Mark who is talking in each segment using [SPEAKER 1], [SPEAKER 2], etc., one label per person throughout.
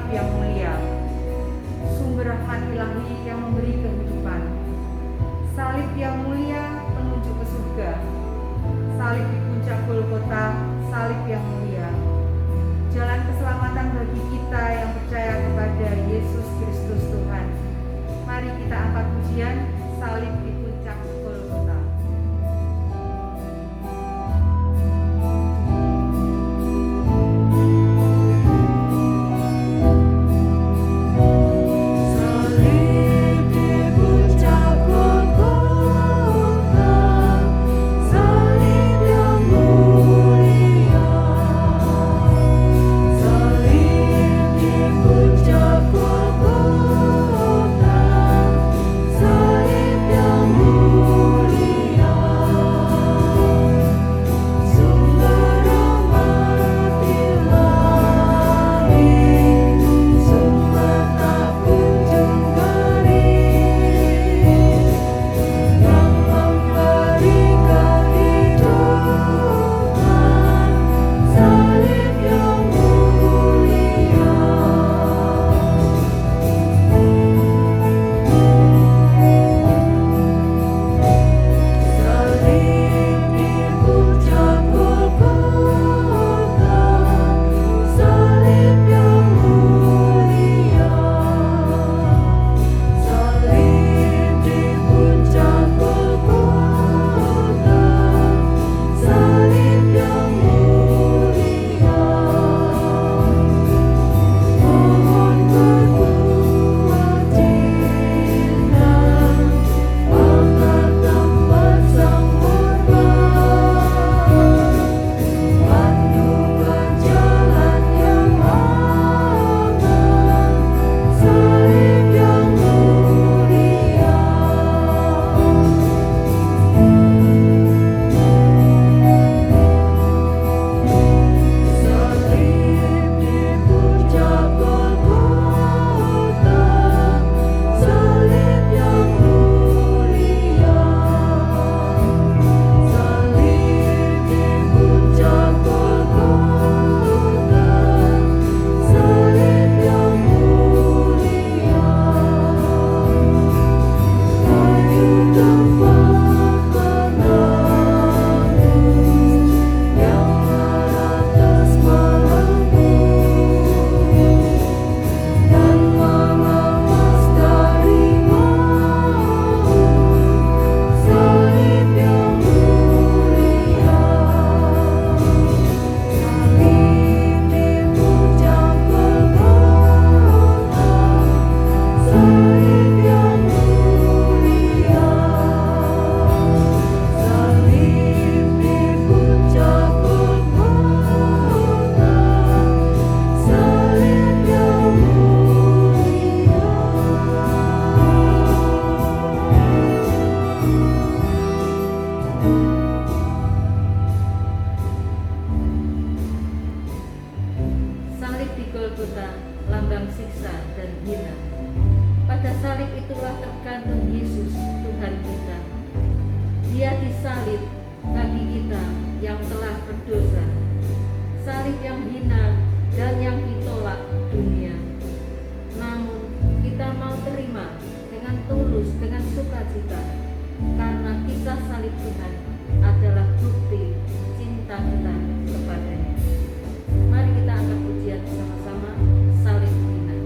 [SPEAKER 1] salib yang mulia, sumber rahmat ilahi yang memberi kehidupan. Salib yang mulia menuju ke surga. Salib di puncak Golgota, salib yang mulia. Jalan keselamatan bagi kita yang percaya kepada Yesus Kristus Tuhan. Mari kita angkat pujian salib di puncak Golgota. Lambang siksa dan hina. Pada salib itulah tergantung Yesus Tuhan kita. Dia disalib bagi kita yang telah berdosa. Salib yang hina dan yang ditolak dunia. Namun kita mau terima dengan tulus, dengan sukacita, karena kisah salib Tuhan adalah bukti cinta kita kepadanya. Mari kita angkat pujian bersama-sama, salib hina.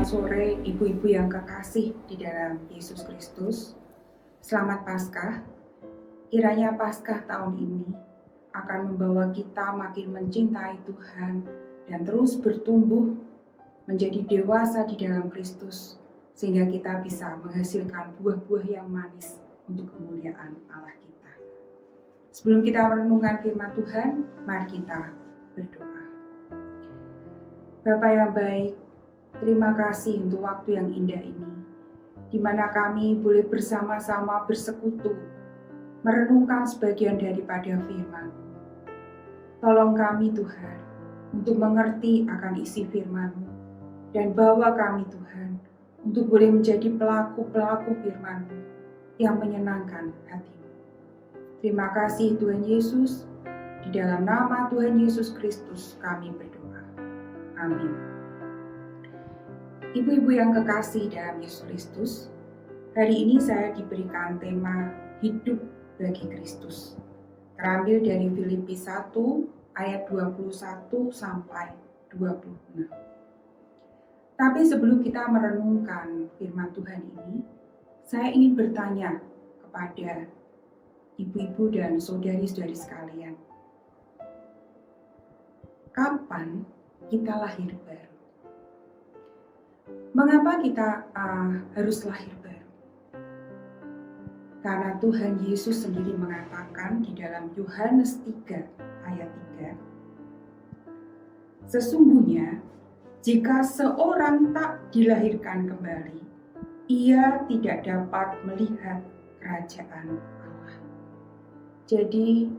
[SPEAKER 2] sore ibu-ibu yang kekasih di dalam Yesus Kristus. Selamat Paskah. Kiranya Paskah tahun ini akan membawa kita makin mencintai Tuhan dan terus bertumbuh menjadi dewasa di dalam Kristus, sehingga kita bisa menghasilkan buah-buah yang manis untuk kemuliaan Allah kita. Sebelum kita merenungkan firman Tuhan, mari kita berdoa. Bapa yang baik, terima kasih untuk waktu yang indah ini, di mana kami boleh bersama-sama bersekutu, merenungkan sebagian daripada firman. Tolong kami Tuhan, untuk mengerti akan isi firman-Mu, dan bawa kami Tuhan, untuk boleh menjadi pelaku-pelaku firman-Mu yang menyenangkan hati-Mu. Terima kasih Tuhan Yesus, di dalam nama Tuhan Yesus Kristus kami berdoa. Amin. Ibu-ibu yang kekasih dalam Yesus Kristus, hari ini saya diberikan tema hidup bagi Kristus. Terambil dari Filipi 1 ayat 21 sampai 26. Tapi sebelum kita merenungkan firman Tuhan ini, saya ingin bertanya kepada ibu-ibu dan saudari-saudari sekalian. Kapan kita lahir baru? Mengapa kita harus lahir baru? Karena Tuhan Yesus sendiri mengatakan di dalam Yohanes 3 ayat 3, sesungguhnya jika seorang tak dilahirkan kembali, ia tidak dapat melihat kerajaan Allah. Jadi,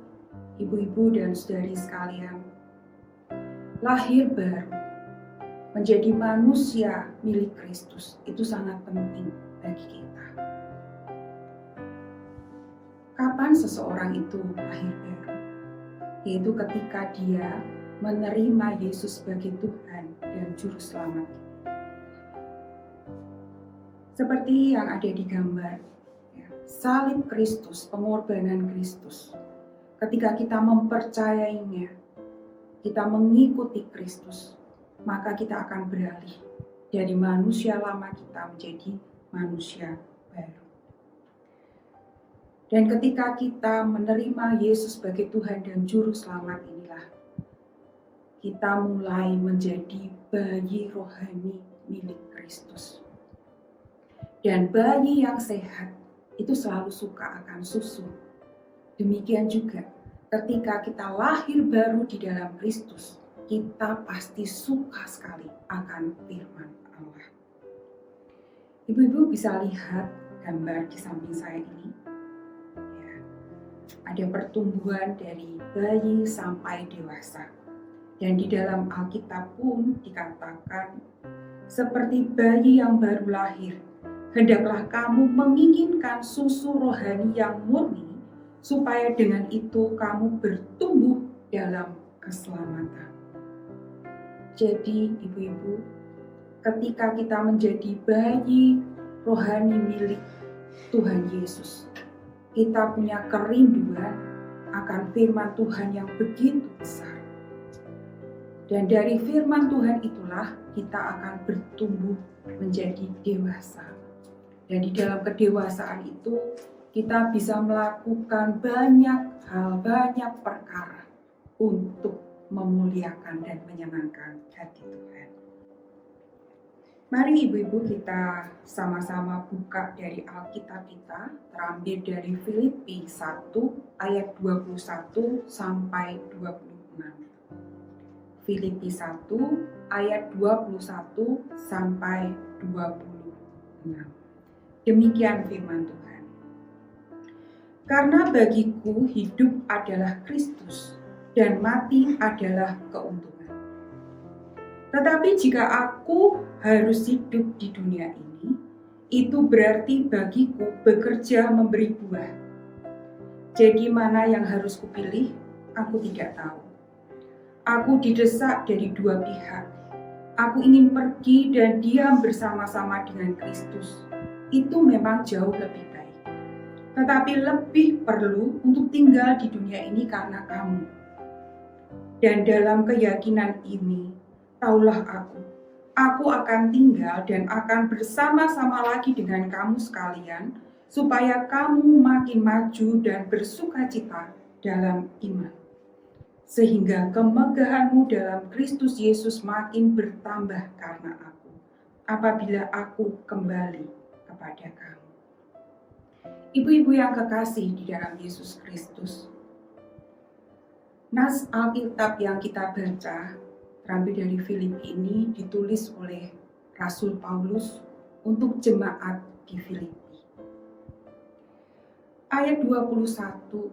[SPEAKER 2] ibu-ibu dan saudari sekalian, lahir baru, menjadi manusia milik Kristus itu sangat penting bagi kita. Kapan seseorang itu lahir baru? Yaitu ketika dia menerima Yesus sebagai Tuhan dan Juru Selamat. Seperti yang ada di gambar, salib Kristus, pengorbanan Kristus. Ketika kita mempercayainya, kita mengikuti Kristus, maka kita akan beralih dari manusia lama kita menjadi manusia baru. Dan ketika kita menerima Yesus sebagai Tuhan dan Juru Selamat inilah, kita mulai menjadi bayi rohani milik Kristus. Dan bayi yang sehat itu selalu suka akan susu. Demikian juga ketika kita lahir baru di dalam Kristus, kita pasti suka sekali akan firman Allah. Ibu-ibu bisa lihat gambar di samping saya ini. Ya, ada pertumbuhan dari bayi sampai dewasa. Dan di dalam Alkitab pun dikatakan, seperti bayi yang baru lahir, hendaklah kamu menginginkan susu rohani yang murni, supaya dengan itu kamu bertumbuh dalam keselamatan. Jadi ibu-ibu, ketika kita menjadi bayi rohani milik Tuhan Yesus, kita punya kerinduan akan firman Tuhan yang begitu besar. Dan dari firman Tuhan itulah kita akan bertumbuh menjadi dewasa. Dan di dalam kedewasaan itu kita bisa melakukan banyak hal, banyak perkara untuk memuliakan dan menyenangkan hati Tuhan. Mari ibu-ibu kita sama-sama buka dari Alkitab kita, terambil dari Filipi 1 ayat 21 sampai 26. Filipi 1 ayat 21 sampai 26. Demikian firman Tuhan. Karena bagiku hidup adalah Kristus, dan mati adalah keuntungan. Tetapi jika aku harus hidup di dunia ini, itu berarti bagiku bekerja memberi buah. Jadi mana yang harus kupilih, aku tidak tahu. Aku didesak dari dua pihak. Aku ingin pergi dan diam bersama-sama dengan Kristus. Itu memang jauh lebih baik. Tetapi lebih perlu untuk tinggal di dunia ini karena kamu. Dan dalam keyakinan ini, taulah aku, Aku akan tinggal dan akan bersama-sama lagi dengan kamu sekalian, supaya kamu makin maju dan bersukacita dalam iman, sehingga kemegahanmu dalam Kristus Yesus makin bertambah karena aku, apabila aku kembali kepada kamu. Ibu-ibu yang kekasih di dalam Yesus Kristus, nas Alkitab yang kita baca terambil dari Filipi ini ditulis oleh Rasul Paulus untuk jemaat di Filipi. Ayat 21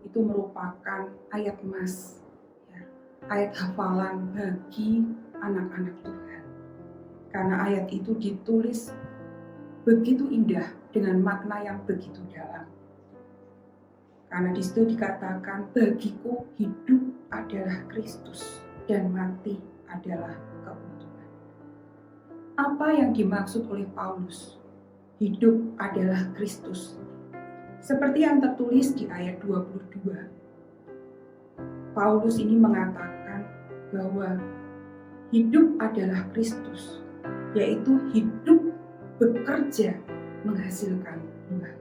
[SPEAKER 2] itu merupakan ayat emas, ayat hafalan bagi anak-anak Tuhan. Karena ayat itu ditulis begitu indah dengan makna yang begitu dalam. Karena di situ dikatakan, bagiku hidup adalah Kristus dan mati adalah keuntungan. Apa yang dimaksud oleh Paulus? Hidup adalah Kristus. Seperti yang tertulis di ayat 22. Paulus ini mengatakan bahwa hidup adalah Kristus, yaitu hidup bekerja menghasilkan buah.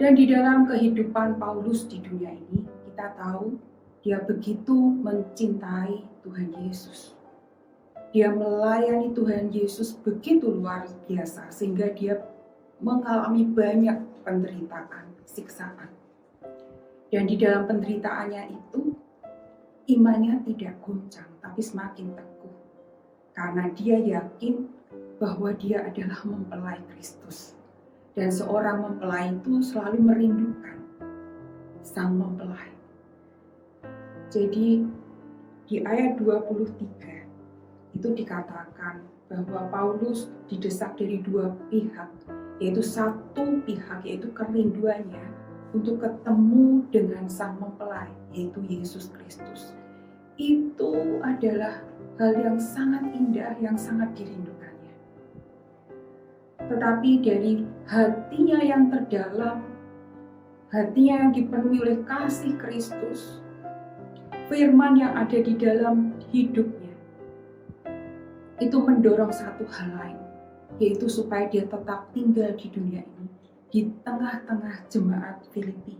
[SPEAKER 2] Dan di dalam kehidupan Paulus di dunia ini, kita tahu dia begitu mencintai Tuhan Yesus. Dia melayani Tuhan Yesus begitu luar biasa sehingga dia mengalami banyak penderitaan, siksaan. Dan di dalam penderitaannya itu, imannya tidak goncang tapi semakin teguh. Karena dia yakin bahwa dia adalah mempelai Kristus. Dan seorang mempelai itu selalu merindukan sang mempelai. Jadi di ayat 23 itu dikatakan bahwa Paulus didesak dari dua pihak, yaitu satu pihak yaitu kerinduannya untuk ketemu dengan sang mempelai, yaitu Yesus Kristus. Itu adalah hal yang sangat indah, yang sangat dirindukannya. Tetapi dari hatinya yang terdalam, hatinya yang dipenuhi oleh kasih Kristus, firman yang ada di dalam hidupnya, itu mendorong satu hal lain, yaitu supaya dia tetap tinggal di dunia ini, di tengah-tengah jemaat Filipi.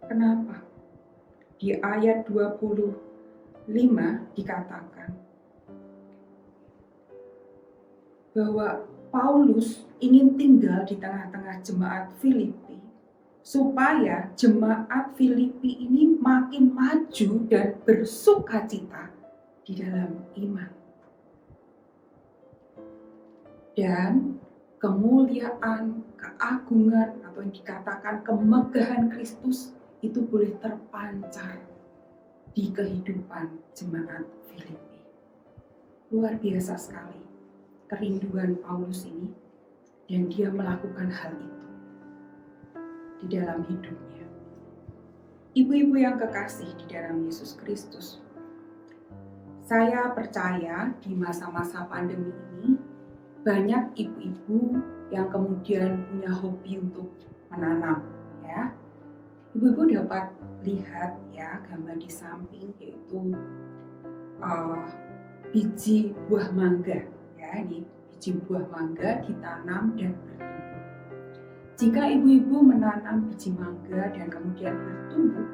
[SPEAKER 2] Kenapa? Di ayat 25 dikatakan bahwa Paulus ingin tinggal di tengah-tengah jemaat Filipi supaya jemaat Filipi ini makin maju dan bersukacita di dalam iman. Dan kemuliaan, keagungan, atau yang dikatakan kemegahan Kristus itu boleh terpancar di kehidupan jemaat Filipi. Luar biasa sekali kerinduan Paulus ini, dan dia melakukan hal itu di dalam hidupnya. Ibu-ibu yang kekasih di dalam Yesus Kristus, saya percaya di masa-masa pandemi ini banyak ibu-ibu yang kemudian punya hobi untuk menanam, ya. Ibu-ibu dapat lihat ya gambar di samping, yaitu biji buah mangga, ya. Ini biji buah mangga ditanam dan bertumbuh. Jika ibu-ibu menanam biji mangga dan kemudian bertumbuh,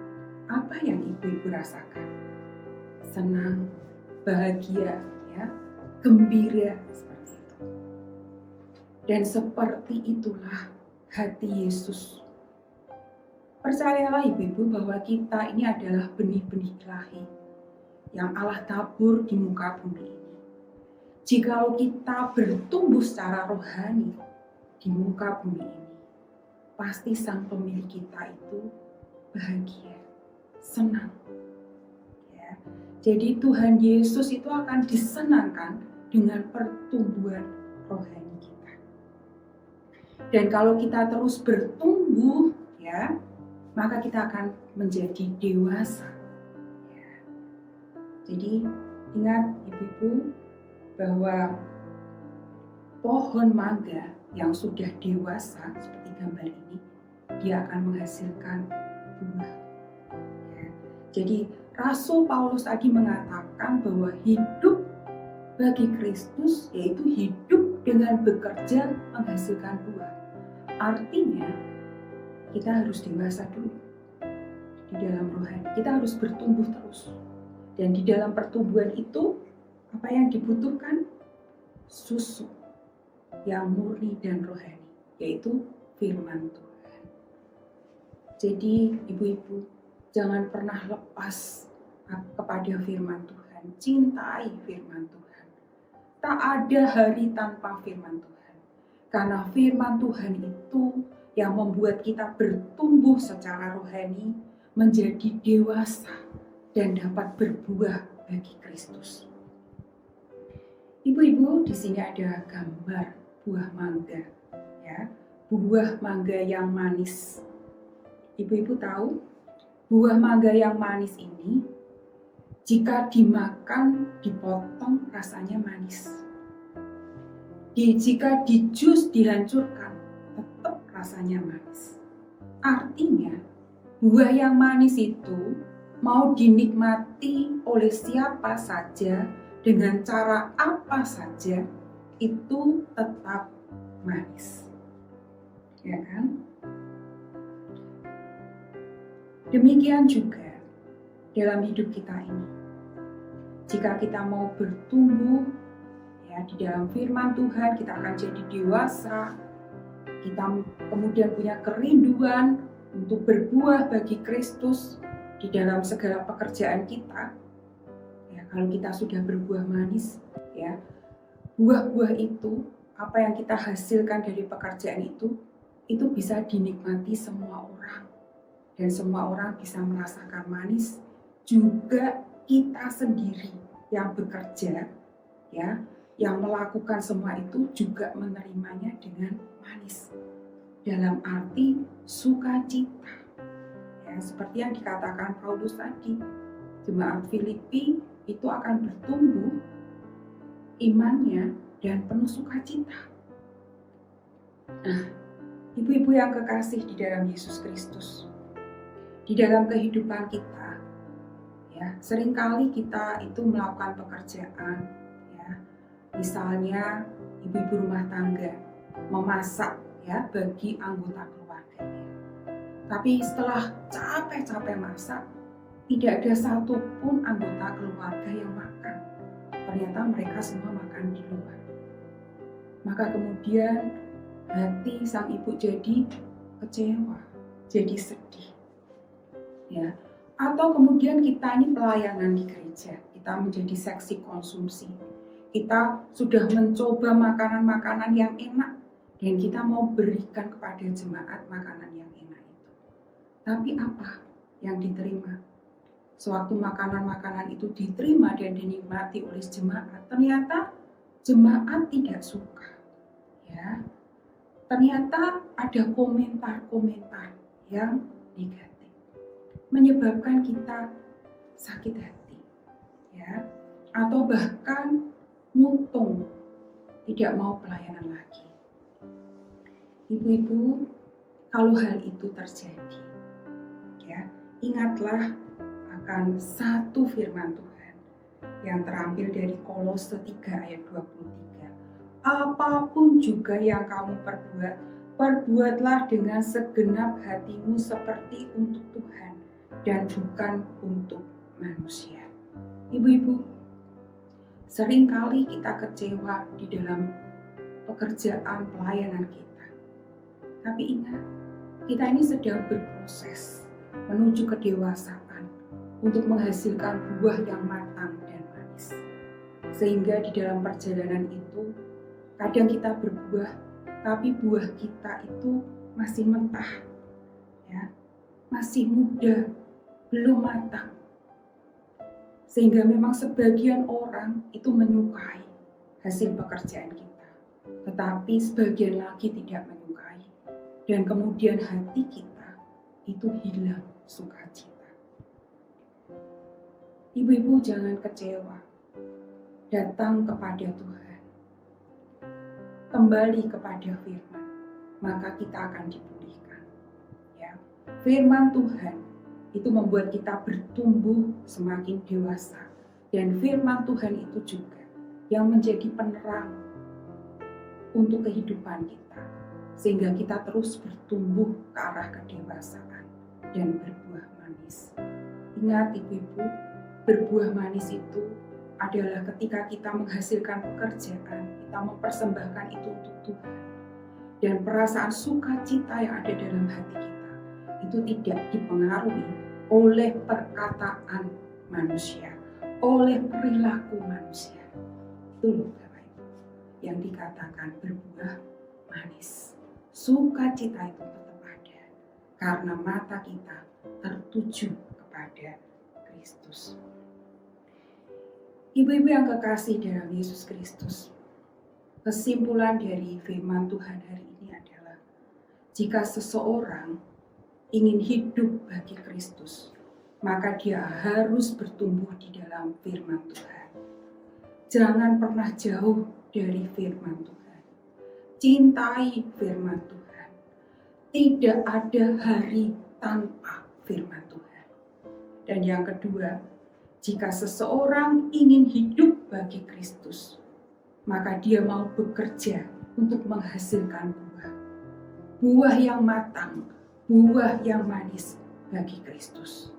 [SPEAKER 2] apa yang ibu-ibu rasakan? Senang, bahagia, ya, gembira, seperti itu. Dan seperti itulah hati Yesus. Percayalah ibu-ibu bahwa kita ini adalah benih-benih ilahi yang Allah tabur di muka bumi ini. Jikalau kita bertumbuh secara rohani di muka bumi ini, pasti sang pemilik kita itu bahagia, senang. Ya. Jadi Tuhan Yesus itu akan disenangkan dengan pertumbuhan rohani kita. Dan kalau kita terus bertumbuh, ya, maka kita akan menjadi dewasa. Ya. Jadi ingat ibu-ibu bahwa pohon mangga yang sudah dewasa seperti gambar ini, dia akan menghasilkan buah. Ya. Jadi Rasul Paulus tadi mengatakan bahwa hidup bagi Kristus yaitu hidup dengan bekerja menghasilkan buah. Artinya kita harus dewasa dulu di dalam rohani. Kita harus bertumbuh terus. Dan di dalam pertumbuhan itu apa yang dibutuhkan? Susu yang murni dan rohani, yaitu firman Tuhan. Jadi ibu-ibu, jangan pernah lepas kepada firman Tuhan. Cintai firman Tuhan. Tak ada hari tanpa firman Tuhan. Karena firman Tuhan itu yang membuat kita bertumbuh secara rohani, menjadi dewasa dan dapat berbuah bagi Kristus. Ibu-ibu, di sini ada gambar buah mangga, ya, buah mangga yang manis. Ibu-ibu tahu, buah mangga yang manis ini jika dimakan, dipotong rasanya manis. Jika di jus dihancurkan, tetap rasanya manis. Artinya, buah yang manis itu mau dinikmati oleh siapa saja, dengan cara apa saja, itu tetap manis. Ya kan? Demikian juga dalam hidup kita ini. Jika kita mau bertumbuh ya di dalam firman Tuhan, kita akan jadi dewasa. Kita kemudian punya kerinduan untuk berbuah bagi Kristus di dalam segala pekerjaan kita. Ya, kalau kita sudah berbuah manis, ya, buah-buah itu, apa yang kita hasilkan dari pekerjaan itu bisa dinikmati semua orang. Dan semua orang bisa merasakan manis. Juga kita sendiri yang bekerja, ya, yang melakukan semua itu juga menerimanya dengan manis. Dalam arti sukacita. Ya, seperti yang dikatakan Paulus tadi, jemaat Filipi itu akan bertumbuh imannya dan penuh sukacita. Nah, ibu-ibu yang kekasih di dalam Yesus Kristus, di dalam kehidupan kita, ya, seringkali kita itu melakukan pekerjaan, ya, misalnya ibu-ibu rumah tangga memasak, ya, bagi anggota keluarganya. Tapi setelah capek-capek masak, tidak ada satupun anggota keluarga yang makan. Ternyata mereka semua makan di luar. Maka kemudian hati sang ibu jadi kecewa, jadi sedih. Ya. Atau kemudian kita ini pelayanan di gereja, kita menjadi seksi konsumsi. Kita sudah mencoba makanan-makanan yang enak dan kita mau berikan kepada jemaat makanan yang enak itu. Tapi apa yang diterima? Sewaktu makanan-makanan itu diterima dan dinikmati oleh jemaat, ternyata jemaat tidak suka. Ya, ternyata ada komentar-komentar yang negatif, menyebabkan kita sakit hati, ya, atau bahkan mutung, tidak mau pelayanan lagi. Ibu-ibu, kalau hal itu terjadi, ya, ingatlah akan satu firman Tuhan yang terambil dari Kolose 3 ayat 23. Apapun juga yang kamu perbuat, perbuatlah dengan segenap hatimu seperti untuk Tuhan dan bukan untuk manusia. Ibu-ibu, seringkali kita kecewa di dalam pekerjaan pelayanan kita. Tapi ingat, kita ini sedang berproses menuju kedewasaan untuk menghasilkan buah yang matang dan manis. Sehingga di dalam perjalanan itu, kadang kita berbuah, tapi buah kita itu masih mentah, ya, masih muda, belum matang. Sehingga memang sebagian orang itu menyukai hasil pekerjaan kita, tetapi sebagian lagi tidak menyukai. Dan kemudian hati kita itu hilang sukacita. Ibu-ibu jangan kecewa, datang kepada Tuhan, kembali kepada firman, maka kita akan dipulihkan. Ya, firman Tuhan itu membuat kita bertumbuh semakin dewasa, dan firman Tuhan itu juga yang menjadi penerang untuk kehidupan kita, sehingga kita terus bertumbuh ke arah kedewasaan dan berbuah manis. Ingat ibu-ibu, berbuah manis itu adalah ketika kita menghasilkan pekerjaan, kita mempersembahkan itu untuk Tuhan. Dan perasaan sukacita yang ada dalam hati kita itu tidak dipengaruhi oleh perkataan manusia, oleh perilaku manusia. Itu loh Bapak Ibu yang dikatakan berbuah manis. Sukacita itu tetap ada karena mata kita tertuju kepada Kristus. Ibu-ibu yang kekasih dalam Yesus Kristus, kesimpulan dari firman Tuhan hari ini adalah jika seseorang ingin hidup bagi Kristus, maka dia harus bertumbuh di dalam firman Tuhan. Jangan pernah jauh dari firman Tuhan. Cintai firman Tuhan. Tidak ada hari tanpa firman Tuhan. Dan yang kedua, jika seseorang ingin hidup bagi Kristus, maka dia mau bekerja untuk menghasilkan buah. Buah yang matang, buah yang manis bagi Kristus.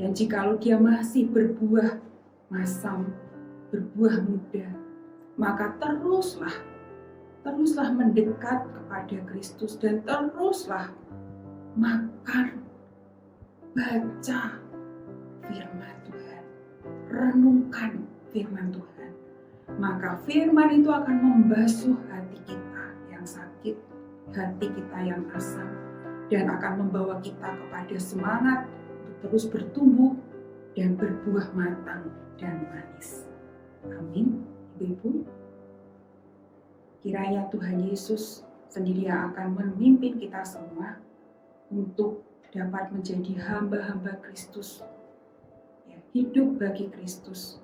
[SPEAKER 2] Dan jikalau dia masih berbuah masam, berbuah muda, maka teruslah mendekat kepada Kristus dan teruslah makan, baca firman Tuhan, renungkan firman Tuhan. Maka firman itu akan membasuh hati kita yang sakit, hati kita yang asam, dan akan membawa kita kepada semangat untuk terus bertumbuh dan berbuah matang dan manis. Amin, Ibu-ibu. Kiranya Tuhan Yesus sendiri yang akan memimpin kita semua untuk dapat menjadi hamba-hamba Kristus, ya, hidup bagi Kristus,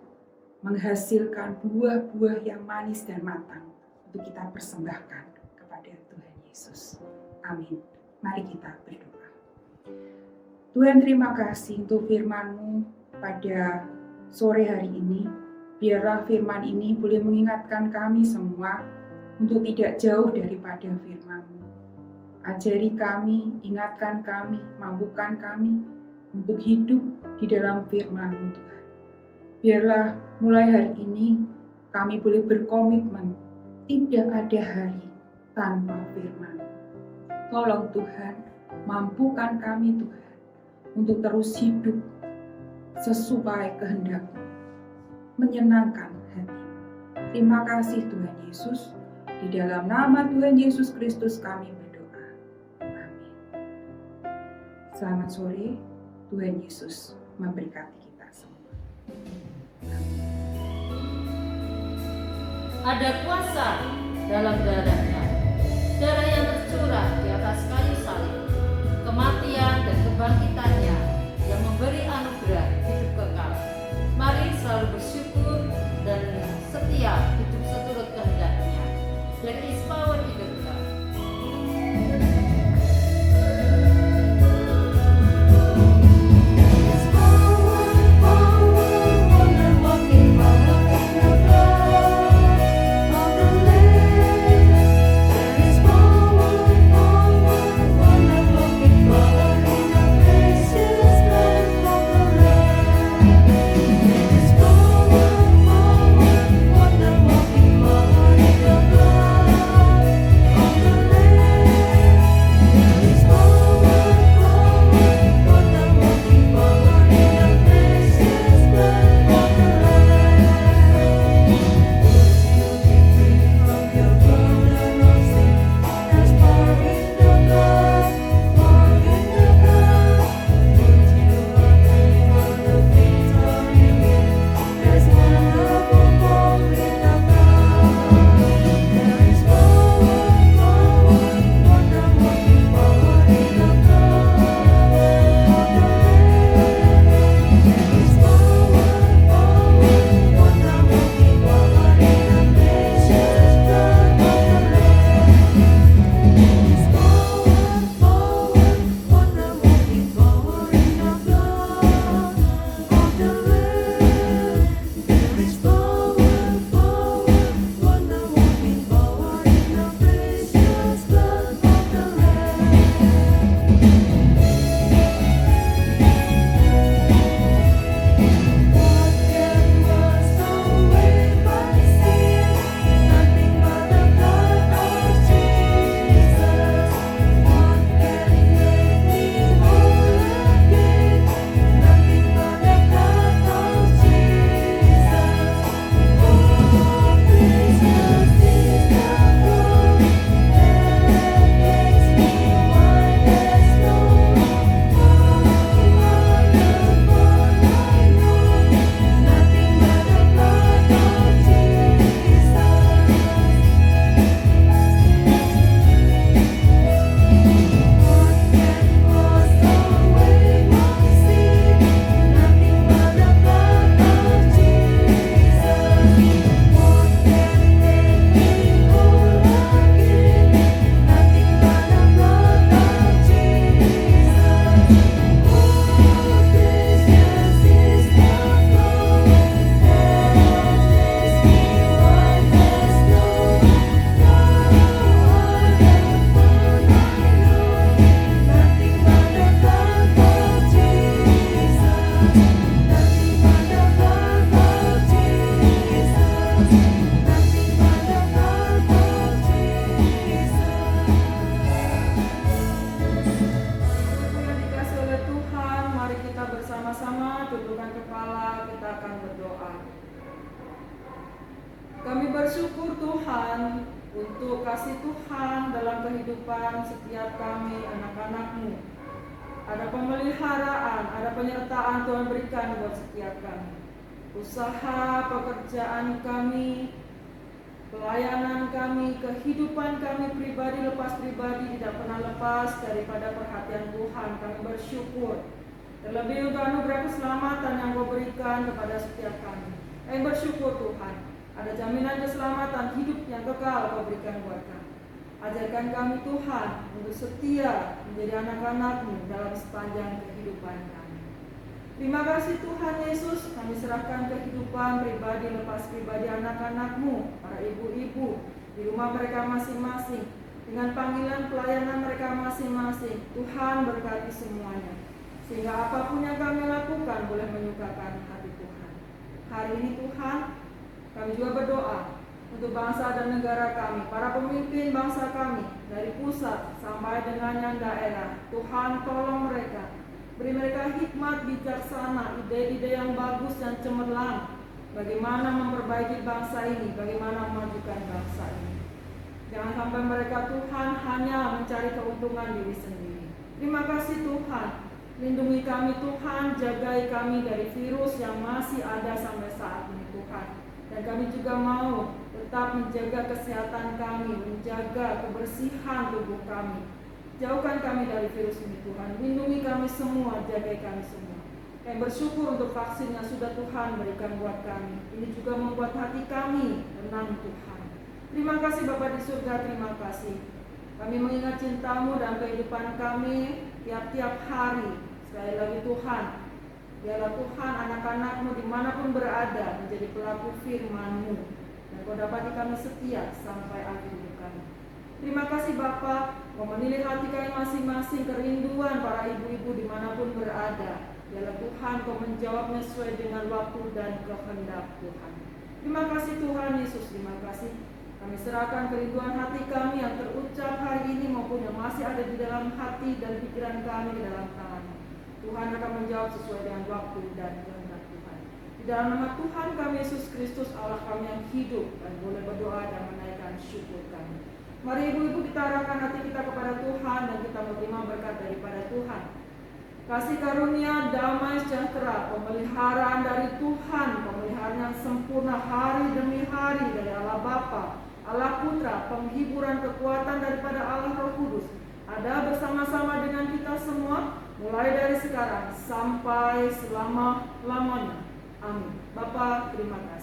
[SPEAKER 2] menghasilkan buah-buah yang manis dan matang untuk kita persembahkan kepada Tuhan Yesus. Amin. Mari kita berdoa. Tuhan, terima kasih untuk firman-Mu pada sore hari ini. Biarlah firman ini boleh mengingatkan kami semua untuk tidak jauh daripada firman-Mu. Ajari kami, ingatkan kami, mampukan kami untuk hidup di dalam firman-Mu Tuhan. Biarlah mulai hari ini kami boleh berkomitmen tidak ada hari tanpa firman. Tolong Tuhan, mampukan kami Tuhan untuk terus hidup sesuai kehendak-Mu, menyenangkan hati. Terima kasih Tuhan Yesus. Di dalam nama Tuhan Yesus Kristus kami berdoa. Amin. Selamat sore, Tuhan Yesus memberkati kita semua.
[SPEAKER 1] Ada kuasa dalam darah-Nya, darah yang tercurah di atas kayu salib, kematian dan kebangkitan-Nya yang memberi anugerah hidup kekal. Mari selalu bersyukur dan setia hidup seturut kehendak-Nya. There is power in the blood.
[SPEAKER 3] Wonder Kami bersyukur Tuhan untuk kasih Tuhan dalam kehidupan setiap kami anak-anak-Mu. Ada pemeliharaan, ada penyertaan Tuhan berikan buat setiap kami. Usaha, pekerjaan kami, pelayanan kami, kehidupan kami pribadi lepas pribadi tidak pernah lepas daripada perhatian Tuhan. Kami bersyukur. Terlebih untuk anugerah keselamatan yang Kau berikan kepada setiap kami. Kami bersyukur Tuhan. Ada jaminan keselamatan hidup yang kekal Kau berikan buat kami. Ajarkan kami Tuhan untuk setia menjadi anak-anak-Mu dalam sepanjang kehidupan kami. Terima kasih Tuhan Yesus, kami serahkan kehidupan pribadi lepas pribadi anak-anak-Mu, para ibu-ibu di rumah mereka masing-masing, dengan panggilan pelayanan mereka masing-masing. Tuhan berkati semuanya, sehingga apapun yang kami lakukan boleh menyukakan hati Tuhan. Hari ini Tuhan, kami juga berdoa untuk bangsa dan negara kami, para pemimpin bangsa kami, dari pusat sampai dengan yang daerah. Tuhan tolong mereka, beri mereka hikmat bijaksana, ide-ide yang bagus dan cemerlang, bagaimana memperbaiki bangsa ini, bagaimana memajukan bangsa ini. Jangan sampai mereka Tuhan hanya mencari keuntungan diri sendiri. Terima kasih Tuhan, lindungi kami Tuhan, jagai kami dari virus yang masih ada sampai saat ini Tuhan. Dan kami juga mau tetap menjaga kesehatan kami, menjaga kebersihan tubuh kami. Jauhkan kami dari virus ini Tuhan, lindungi kami semua, jagai kami semua. Kami bersyukur untuk vaksin yang sudah Tuhan berikan buat kami. Ini juga membuat hati kami tenang Tuhan. Terima kasih Bapa di surga, terima kasih. Kami mengingat cinta-Mu dan kehidupan kami tiap-tiap hari. Sekali lagi Tuhan, biarlah Tuhan anak-anak-Mu dimanapun berada menjadi pelaku firman-Mu, dan Kau dapati kami setia sampai akhir hidup kami. Terima kasih Bapa, Kau menilai hati kami masing-masing, kerinduan para ibu-ibu dimanapun berada. Biarlah Tuhan Kau menjawabnya sesuai dengan waktu dan kehendak Tuhan. Terima kasih Tuhan Yesus, terima kasih. Kami serahkan kerinduan hati kami yang terucap hari ini maupun yang masih ada di dalam hati dan pikiran kami ke dalam tangan-Mu. Tuhan akan menjawab sesuai dengan waktu dan kehendak Tuhan. Di dalam nama Tuhan kami Yesus Kristus, Allah kami yang hidup, dan boleh berdoa dan menaikkan syukur kami. Mari ibu-ibu kita arahkan hati kita kepada Tuhan dan kita menerima berkat daripada Tuhan. Kasih karunia, damai sejahtera, pemeliharaan dari Tuhan, pemeliharaan yang sempurna hari demi hari dari Allah Bapa, Allah Putra, penghiburan kekuatan daripada Allah Roh Kudus, ada bersama-sama dengan kita semua, mulai dari sekarang sampai selama-lamanya. Amin. Bapa, terima kasih.